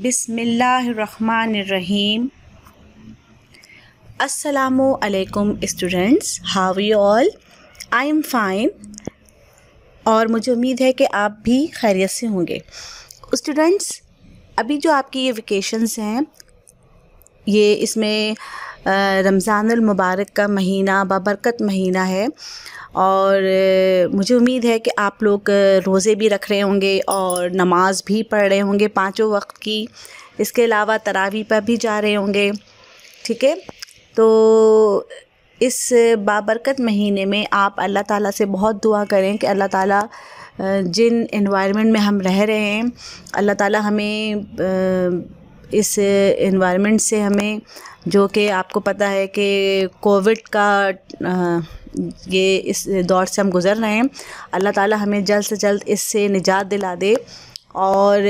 बिस्मिल्लाहिर्रहमानिर्रहीम। अस्सलामु अलैकुम students, how you all? I am fine और मुझे उम्मीद है कि आप भी खैरियत से होंगे। स्टूडेंट्स, अभी जो आपकी ये वेकेशंस हैं, ये इसमें रमज़ानुल मुबारक का महीना बाबरकत महीना है और मुझे उम्मीद है कि आप लोग रोज़े भी रख रहे होंगे और नमाज़ भी पढ़ रहे होंगे पांचों वक्त की। इसके अलावा तरावी पर भी जा रहे होंगे। ठीक है, तो इस बाबरकत महीने में आप अल्लाह ताला से बहुत दुआ करें कि अल्लाह ताला जिन एनवायरनमेंट में हम रह रहे हैं, अल्लाह ताला हमें इस एनवायरनमेंट से हमें, जो कि आपको पता है कि कोविड का ये इस दौर से हम गुज़र रहे हैं, अल्लाह ताला हमें जल्द से जल्द इससे निजात दिला दे और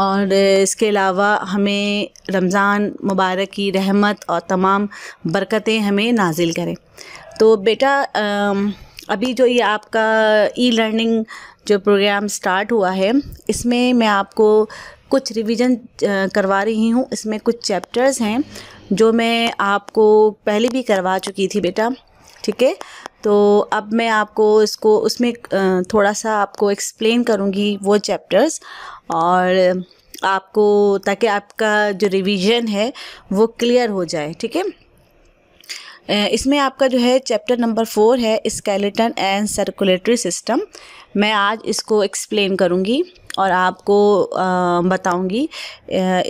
इसके अलावा हमें रमज़ान मुबारक की रहमत और तमाम बरकतें हमें नाजिल करें। तो बेटा, अभी जो ये आपका ई लर्निंग जो प्रोग्राम स्टार्ट हुआ है, इसमें मैं आपको कुछ रिवीजन करवा रही हूँ। इसमें कुछ चैप्टर्स हैं जो मैं आपको पहले भी करवा चुकी थी बेटा। ठीक है, तो अब मैं आपको इसको उसमें थोड़ा सा आपको एक्सप्लेन करूँगी वो चैप्टर्स, और आपको, ताकि आपका जो रिवीजन है वो क्लियर हो जाए। ठीक है, इसमें आपका जो है चैप्टर नंबर 4 है स्केलेटन एंड सर्कुलेटरी सिस्टम। मैं आज इसको एक्सप्लेन करूँगी और आपको बताऊँगी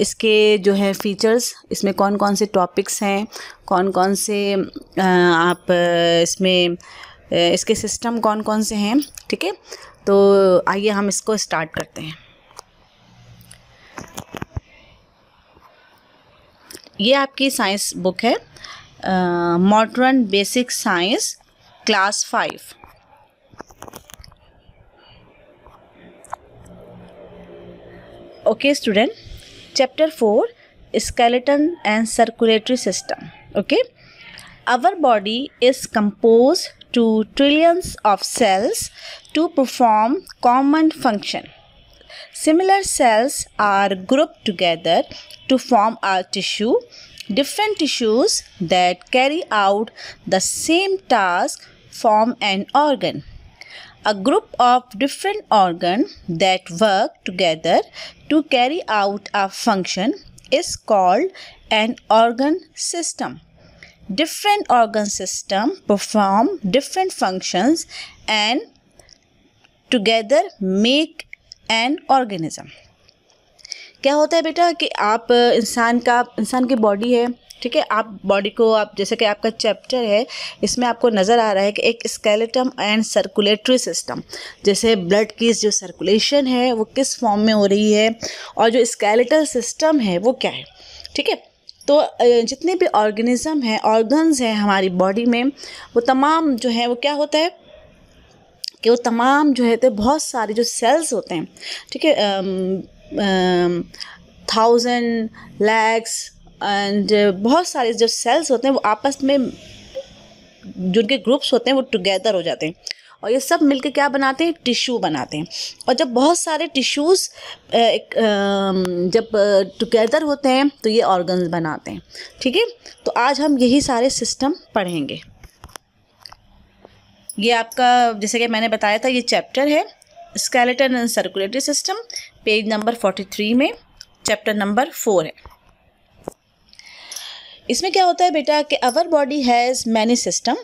इसके जो है फीचर्स, इसमें कौन कौन से टॉपिक्स हैं, कौन कौन से आप इसमें इसके सिस्टम कौन कौन से हैं। ठीक है, तो आइए हम इसको स्टार्ट करते हैं। ये आपकी साइंस बुक है, modern basic science class 5। Okay student, chapter 4 skeleton and circulatory system. Okay, our body is composed to trillions of cells to perform common function. Similar cells are grouped together to form a tissue. Different tissues that carry out the same task form an organ. A group of different organs that work together to carry out a function is called an organ system. Different organ systems perform different functions and together make an organism. क्या होता है बेटा कि आप इंसान की body है, ठीक है, आप बॉडी को, आप जैसे कि आपका चैप्टर है, इसमें आपको नज़र आ रहा है कि एक स्केलेटन एंड सर्कुलेटरी सिस्टम, जैसे ब्लड की जो सर्कुलेशन है वो किस फॉर्म में हो रही है और जो स्केलेटल सिस्टम है वो क्या है। ठीक है, तो जितने भी ऑर्गेनिज्म हैं, ऑर्गन्स हैं हमारी बॉडी में, वो तमाम जो है वो क्या होता है कि वो तमाम जो है तो बहुत सारे जो सेल्स होते हैं, ठीक है, 1000 lakhs एंड बहुत सारे जो सेल्स होते हैं वो आपस में, जो उनके ग्रुप्स होते हैं वो टुगेदर हो जाते हैं और ये सब मिलकर क्या बनाते हैं, टिश्यू बनाते हैं। और जब बहुत सारे टिश्यूज़ जब टुगेदर होते हैं तो ये ऑर्गन्स बनाते हैं। ठीक है, तो आज हम यही सारे सिस्टम पढ़ेंगे। ये आपका, जैसे कि मैंने बताया था, ये चैप्टर है skeleton and circulatory system, page number 43 में चैप्टर नंबर 4 है। इसमें क्या होता है बेटा कि our body has many system,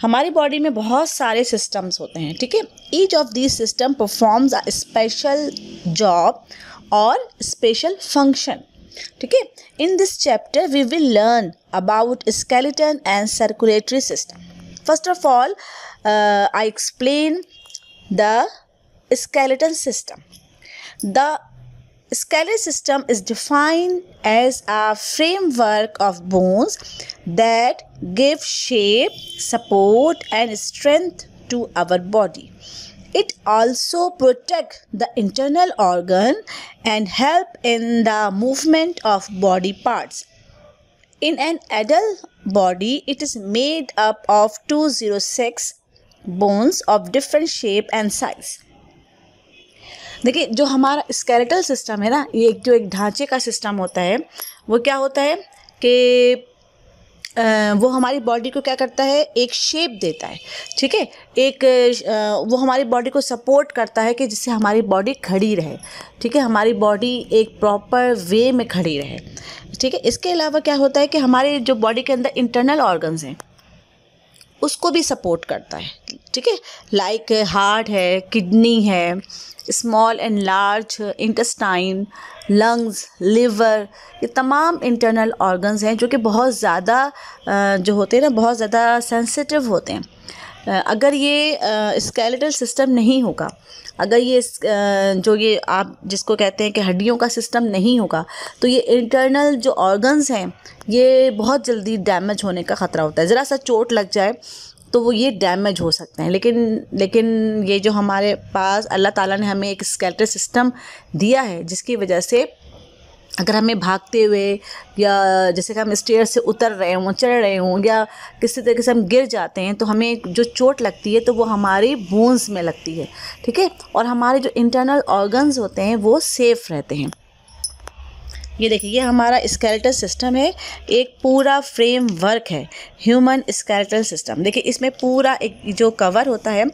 हमारी बॉडी में बहुत सारे सिस्टम्स होते हैं। ठीक है, each of this system performs a special job और स्पेशल फंक्शन। ठीक है, in this chapter we will learn about skeleton and circulatory system. First of all I explain the skeleton system. The skeletal system is defined as a framework of bones that give shape, support and strength to our body. It also protects the internal organ and help in the movement of body parts. In an adult body, it is made up of 206 bones of different shape and size. देखिए जो हमारा skeletal system है ना, ये एक ढांचे का system होता है, वो क्या होता है कि वो हमारी बॉडी को क्या करता है, एक शेप देता है, ठीक है। वो हमारी बॉडी को सपोर्ट करता है कि जिससे हमारी बॉडी खड़ी रहे, ठीक है, हमारी बॉडी एक प्रॉपर वे में खड़ी रहे, ठीक है। इसके अलावा क्या होता है कि हमारे जो बॉडी के अंदर इंटरनल ऑर्गन्स हैं उसको भी सपोर्ट करता है, ठीक है, लाइक हार्ट है, किडनी है, small and large intestine, lungs, liver, ये तमाम इंटरनल ऑर्गन्स हैं जो कि बहुत ज़्यादा जो होते हैं ना, बहुत ज़्यादा सेंसिटिव होते हैं। अगर ये स्केलेटल सिस्टम नहीं होगा, अगर ये जो ये आप जिसको कहते हैं कि हड्डियों का सिस्टम नहीं होगा, तो ये इंटरनल जो ऑर्गन्स हैं ये बहुत जल्दी डैमेज होने का ख़तरा होता है। ज़रा सा चोट लग जाए तो वो ये डैमेज हो सकते हैं। लेकिन ये जो हमारे पास अल्लाह ताला ने हमें एक स्केलेटल सिस्टम दिया है, जिसकी वजह से अगर हमें भागते हुए या जैसे कि हम स्टेयर से उतर रहे हों, चढ़ रहे हों, या किसी तरीके से हम गिर जाते हैं तो हमें जो चोट लगती है तो वो हमारी बोन्स में लगती है, ठीक है, और हमारे जो इंटरनल ऑर्गन्स होते हैं वो सेफ रहते हैं। ये देखिए, ये हमारा स्केलेटल सिस्टम है, एक पूरा फ्रेम वर्क है ह्यूमन स्केलेटल सिस्टम। देखिए इसमें पूरा एक जो कवर होता है,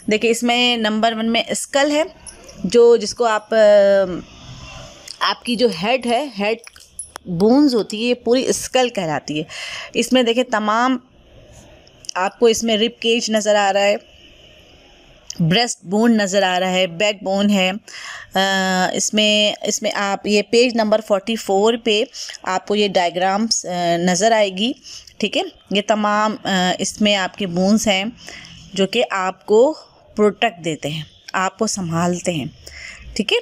देखिए इसमें नंबर 1 में स्कल है, जिसको आपकी जो हेड है, हेड बोन्स होती है, ये पूरी स्कल कहलाती है। इसमें देखिए तमाम आपको इसमें रिब केज नज़र आ रहा है, ब्रेस्ट बोन नज़र आ रहा है, बैक बोन है। इसमें आप ये पेज नंबर 44 पे आपको ये डायग्राम्स नज़र आएगी, ठीक है। ये तमाम इसमें आपके बोन्स हैं जो कि आपको प्रोटेक्ट देते हैं, आपको संभालते हैं, ठीक है।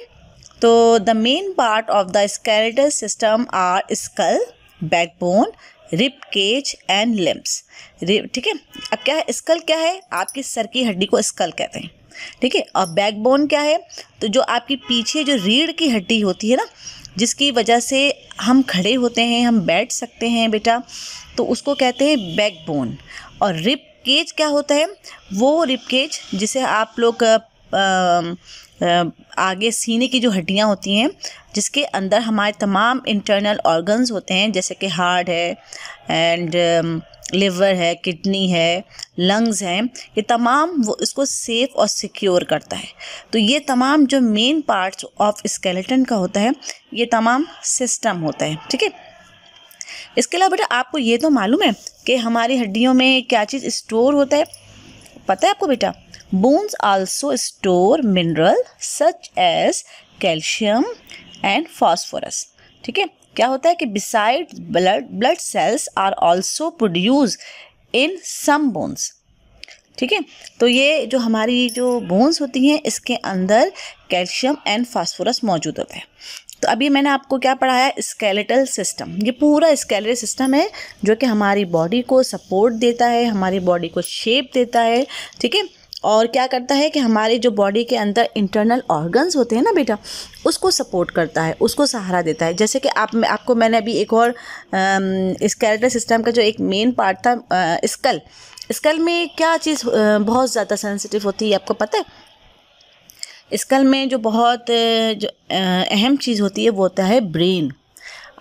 तो the main part of the skeletal system are skull, backbone, rib cage and limbs, ठीक है। अब क्या है स्कल, क्या है, आपकी सर की हड्डी को स्कल कहते हैं, ठीक है। और बैकबोन क्या है, तो जो आपकी पीछे जो रीढ़ की हड्डी होती है ना, जिसकी वजह से हम खड़े होते हैं, हम बैठ सकते हैं बेटा, तो उसको कहते हैं बैकबोन। और रिब केज क्या होता है, वो रिब केज जिसे आप लोग आगे सीने की जो हड्डियां होती हैं, जिसके अंदर हमारे तमाम इंटरनल ऑर्गन्स होते हैं, जैसे कि हार्ट है एंड लिवर है, किडनी है, लंग्स हैं, ये तमाम वो इसको सेफ और सिक्योर करता है। तो ये तमाम जो मेन पार्ट्स ऑफ स्केलेटन का होता है, ये तमाम सिस्टम होता है, ठीक है। इसके अलावा बेटा आपको ये तो मालूम है कि हमारी हड्डियों में क्या चीज़ स्टोर होता है, पता है आपको बेटा? Bones also store mineral such as calcium and phosphorus, ठीक है। क्या होता है कि beside blood cells are also produce in some bones, ठीक है। तो ये जो हमारी जो बोन्स होती हैं, इसके अंदर कैल्शियम एंड फास्फोरस मौजूद होता है। तो अभी मैंने आपको क्या पढ़ाया, स्केलेटल सिस्टम। ये पूरा स्केलेटल सिस्टम है जो कि हमारी बॉडी को सपोर्ट देता है, हमारी बॉडी को शेप देता है, ठीक है। और क्या करता है कि हमारे जो बॉडी के अंदर इंटरनल ऑर्गन्स होते हैं ना बेटा, उसको सपोर्ट करता है, उसको सहारा देता है। जैसे कि आपको मैंने अभी एक और स्केलेटल सिस्टम का जो एक मेन पार्ट था, स्कल में क्या चीज़ बहुत ज़्यादा सेंसिटिव होती है, आपको पता है? स्कल में जो बहुत जो अहम चीज़ होती है वो होता है ब्रेन।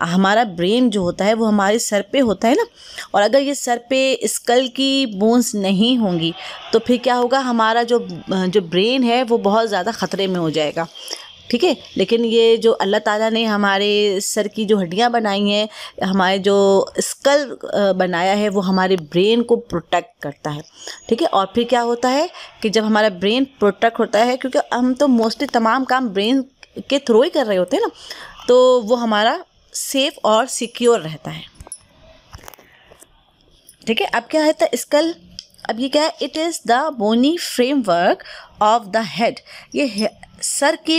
हमारा ब्रेन जो होता है वो हमारे सर पे होता है ना, और अगर ये सर पे स्कल की बोन्स नहीं होंगी तो फिर क्या होगा, हमारा जो ब्रेन है वो बहुत ज़्यादा ख़तरे में हो जाएगा, ठीक है। लेकिन ये जो अल्लाह ताला ने हमारे सर की जो हड्डियां बनाई हैं, हमारे जो स्कल बनाया है, वो हमारे ब्रेन को प्रोटेक्ट करता है, ठीक है। और फिर क्या होता है कि जब हमारा ब्रेन प्रोटेक्ट होता है, क्योंकि हम तो मोस्टली तमाम काम ब्रेन के थ्रू ही कर रहे होते हैं ना, तो वो हमारा सेफ और सिक्योर रहता है, ठीक है। अब क्या है था स्कल, अब ये क्या है, it is the bony framework of the head. ये सर की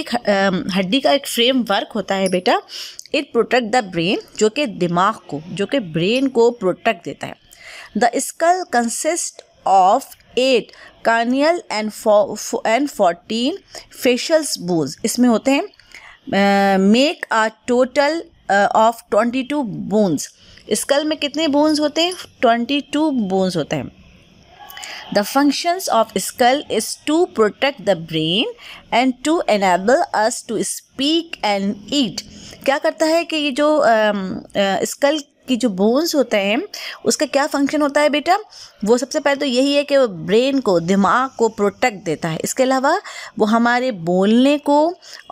हड्डी का एक फ्रेमवर्क होता है बेटा। इट प्रोटेक्ट द ब्रेन, जो कि दिमाग को, जो कि ब्रेन को प्रोटेक्ट देता है। The skull consist of 8 cranial and 14 facial bones. इसमें होते हैं make a total of 22 bones. Skull में कितने बोन्स होते हैं? 22 बोन्स होते हैं। The functions of skull is to protect the brain and to enable us to speak and eat. क्या करता है कि ये जो स्कल की जो बोन्स होते हैं उसका क्या फंक्शन होता है बेटा, वो सबसे पहले तो यही है कि वो ब्रेन को, दिमाग को प्रोटेक्ट देता है। इसके अलावा वो हमारे बोलने को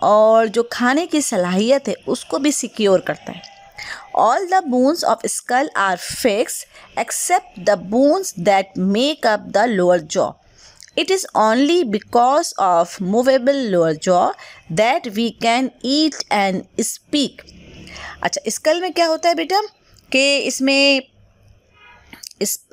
और जो खाने की सलाहियत है उसको भी सिक्योर करता है। All the bones of skull are fixed except the bones that make up the lower jaw. It is only because of movable lower jaw that we can eat and speak. अच्छा, school में क्या होता है बेटा कि इसमें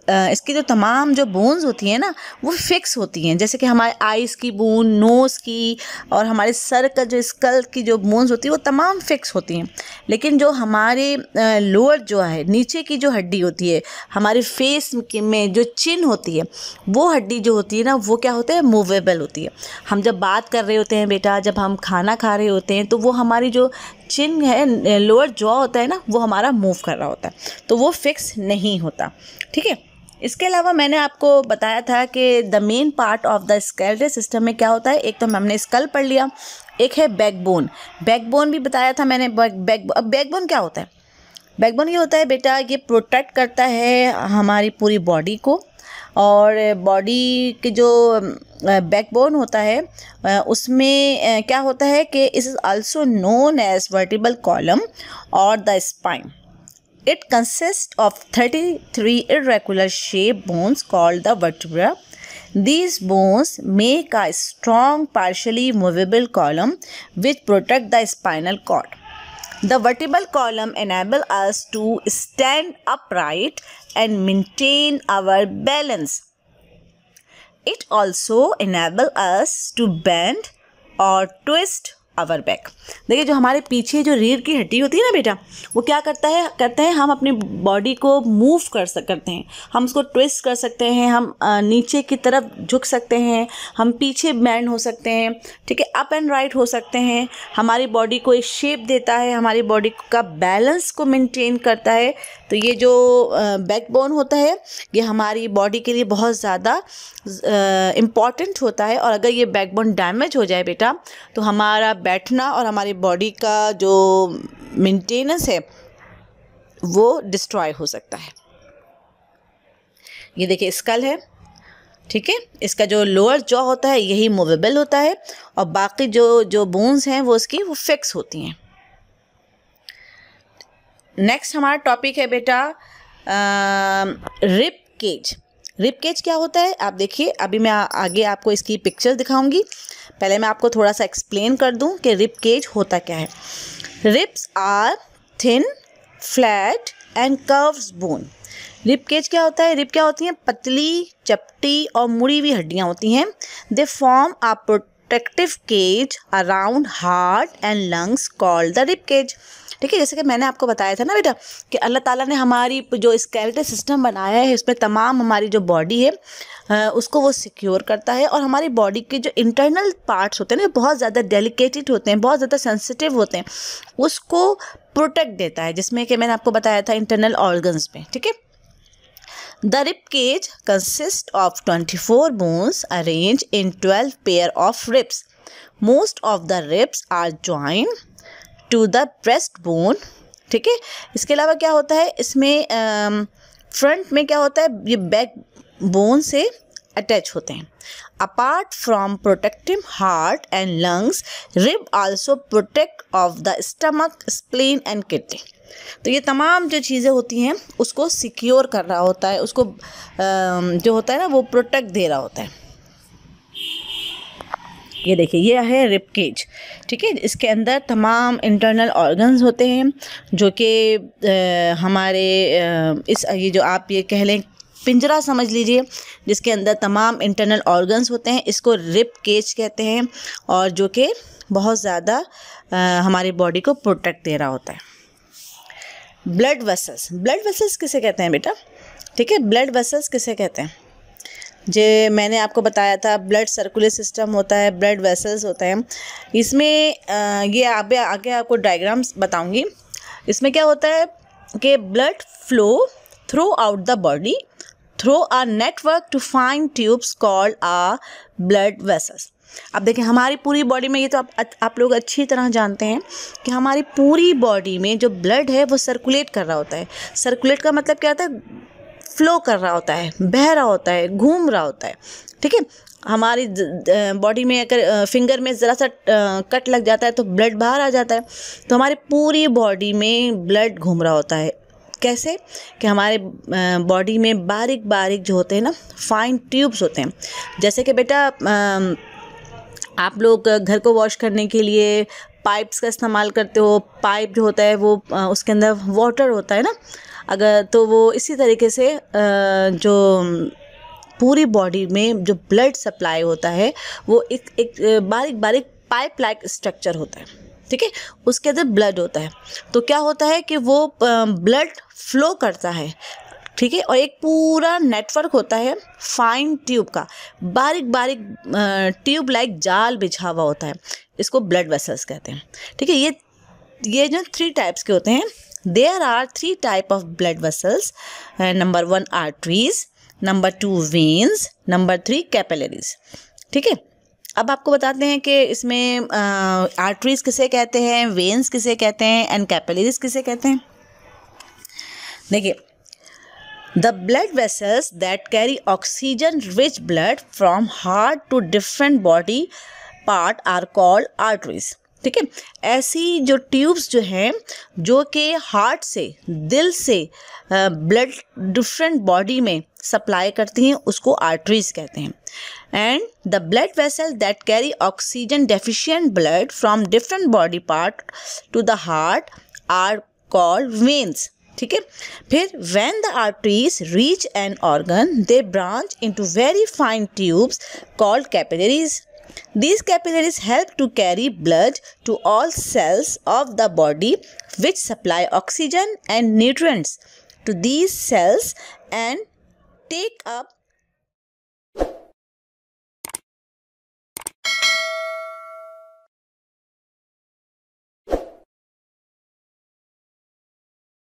इसकी जो तमाम जो बोन्स होती हैं ना वो फिक्स होती हैं, जैसे कि हमारे आइज़ की बोन, नोज़ की और हमारे सर का जो स्कल की जो बोन्स होती है वो तमाम फिक्स होती हैं। लेकिन जो हमारे लोअर जो है, नीचे की जो हड्डी होती है, हमारे फेस में जो चिन होती है, वो हड्डी जो होती है ना वो क्या होता है, मूवेबल होती है। हम जब बात कर रहे होते हैं बेटा, जब हम खाना खा रहे होते हैं तो वो हमारी जो चिन है, लोअर जॉ होता है ना, वो हमारा मूव कर रहा होता है, तो वो फिक्स नहीं होता। ठीक है, इसके अलावा मैंने आपको बताया था कि the main part of the skeletal system में क्या होता है। एक तो हमने स्कल पढ़ लिया, एक है बैकबोन। बैकबोन भी बताया था मैंने। बैकबोन क्या होता है? बैकबोन ये होता है बेटा, ये प्रोटेक्ट करता है हमारी पूरी बॉडी को, और बॉडी के जो बैकबोन होता है उसमें क्या होता है कि it is also known as vertebral column और the spine. It consists of 33 irregular shaped bones called the vertebra. These bones make a strong partially movable column which protect the spinal cord. The vertebral column enable us to stand upright and maintain our balance. It also enable us to bend or twist our back. देखिए, जो हमारे पीछे जो रीढ़ की हड्डी होती है ना बेटा, वो क्या करते हैं हम अपनी बॉडी को मूव करते हैं, हम उसको ट्विस्ट कर सकते हैं, हम नीचे की तरफ झुक सकते हैं, हम पीछे बैंड हो सकते हैं, ठीक है, अप एंड राइट हो सकते हैं. हमारी बॉडी को एक शेप देता है, हमारी बॉडी का बैलेंस को मेंटेन करता है. तो ये जो बैकबोन होता है ये हमारी बॉडी के लिए बहुत ज़्यादा इम्पॉर्टेंट होता है. और अगर ये बैकबोन डैमेज हो जाए बेटा तो हमारा बैठना और हमारी बॉडी का जो मेंटेनेंस है वो डिस्ट्रॉय हो सकता है. ये देखिए स्कल है, ठीक है, इसका जो लोअर जॉ होता है यही मूवेबल होता है और बाकी जो बोन्स हैं वो उसकी वो फिक्स होती हैं. नेक्स्ट हमारा टॉपिक है बेटा रिब केज. रिब केज क्या होता है आप देखिए. अभी मैं आगे आपको इसकी पिक्चर दिखाऊंगी. पहले मैं आपको थोड़ा सा एक्सप्लेन कर दूं कि रिब केज होता क्या है. Ribs are thin, flat and curves bone. Rib cage क्या होता है? रिब क्या होती हैं? पतली, चपटी और मुड़ी हुई हड्डियां होती हैं. They form a protective cage around heart and lungs called the rib cage. ठीक है, जैसे कि मैंने आपको बताया था ना बेटा कि अल्लाह ताला ने हमारी जो स्केलेटल सिस्टम बनाया है उसमें तमाम हमारी जो बॉडी है उसको वो सिक्योर करता है. और हमारी बॉडी के जो इंटरनल पार्ट्स होते हैं ना, बहुत ज़्यादा डेलिकेटेड होते हैं, बहुत ज़्यादा सेंसिटिव होते हैं, उसको प्रोटेक्ट देता है, जिसमें कि मैंने आपको बताया था इंटरनल ऑर्गन्स में. ठीक है, the rib cage consist of 24 bones arrange in 12 pair of ribs. Most of the ribs are joint to the breast bone. ठीक है, इसके अलावा क्या होता है इसमें फ्रंट में क्या होता है, ये बैक बोन से अटैच होते हैं. Apart from protecting heart and lungs, rib also protect of the stomach, spleen and kidney. तो ये तमाम जो चीज़ें होती हैं उसको सिक्योर कर रहा होता है, उसको जो होता है ना वो प्रोटेक्ट दे रहा होता है. ये देखिए, ये है रिब केज. ठीक है, इसके अंदर तमाम इंटरनल ऑर्गन्स होते हैं जो कि हमारे ये जो आप ये कह लें पिंजरा समझ लीजिए, जिसके अंदर तमाम इंटरनल ऑर्गन्स होते हैं, इसको रिब केज कहते हैं, और जो कि बहुत ज़्यादा हमारी बॉडी को प्रोटेक्ट दे रहा होता है. Blood vessels. ब्लड वेसल्स किसे कहते हैं बेटा? ठीक है, ब्लड वेसल्स किसे कहते हैं? जे मैंने आपको बताया था ब्लड सर्कुलर सिस्टम होता है, ब्लड वेसल्स होते हैं. इसमें ये आगे आपको डायग्राम्स बताऊंगी. इसमें क्या होता है कि blood flow through out the body through a network to fine tubes called a blood vessels. अब देखिए हमारी पूरी बॉडी में, ये तो आप लोग अच्छी तरह जानते हैं कि हमारी पूरी बॉडी में जो ब्लड है वो सर्कुलेट कर रहा होता है. सर्कुलेट का मतलब क्या होता है? फ्लो कर रहा होता है, बह रहा होता है, घूम रहा होता है. ठीक है, हमारी बॉडी में अगर फिंगर में ज़रा सा कट लग जाता है तो ब्लड बाहर आ जाता है. तो हमारी पूरी बॉडी में ब्लड घूम रहा होता है. कैसे कि हमारे बॉडी में बारीक बारीक जो होते हैं ना, फाइन ट्यूब्स होते हैं. जैसे कि बेटा आप लोग घर को वॉश करने के लिए पाइप्स का इस्तेमाल करते हो. पाइप जो होता है वो उसके अंदर वाटर होता है ना, अगर तो वो इसी तरीके से जो पूरी बॉडी में जो ब्लड सप्लाई होता है वो एक बारीक बारीक पाइप लाइक स्ट्रक्चर होता है. ठीक है, उसके अंदर ब्लड होता है. तो क्या होता है कि वो ब्लड फ्लो करता है. ठीक है, और एक पूरा नेटवर्क होता है फाइन ट्यूब का, बारीक बारीक ट्यूब लाइक जाल बिछा हुआ होता है. इसको ब्लड वेसल्स कहते हैं. ठीक है, ये जो 3 टाइप्स के होते हैं. There are 3 type of blood vessels. Number 1 arteries, number 2 veins, number 3 capillaries. ठीक है, अब आपको बताते हैं कि इसमें आर्टरीज किसे कहते हैं, वेन्स किसे कहते हैं एंड कैपिलरीज किसे कहते हैं. देखिए, the blood vessels that carry oxygen rich blood from heart to different body part are called arteries. ठीक है, ऐसी जो ट्यूब्स जो हैं जो कि हार्ट से, दिल से ब्लड डिफरेंट बॉडी में सप्लाई करती हैं, उसको आर्टरीज कहते हैं. And the blood vessel that carry oxygen deficient blood from different body part to the heart are called veins. ठीक है, फिर when the arteries reach an organ they branch into very fine tubes called capillaries. These capillaries help to carry blood to all cells of the body which supply oxygen and nutrients to these cells and take up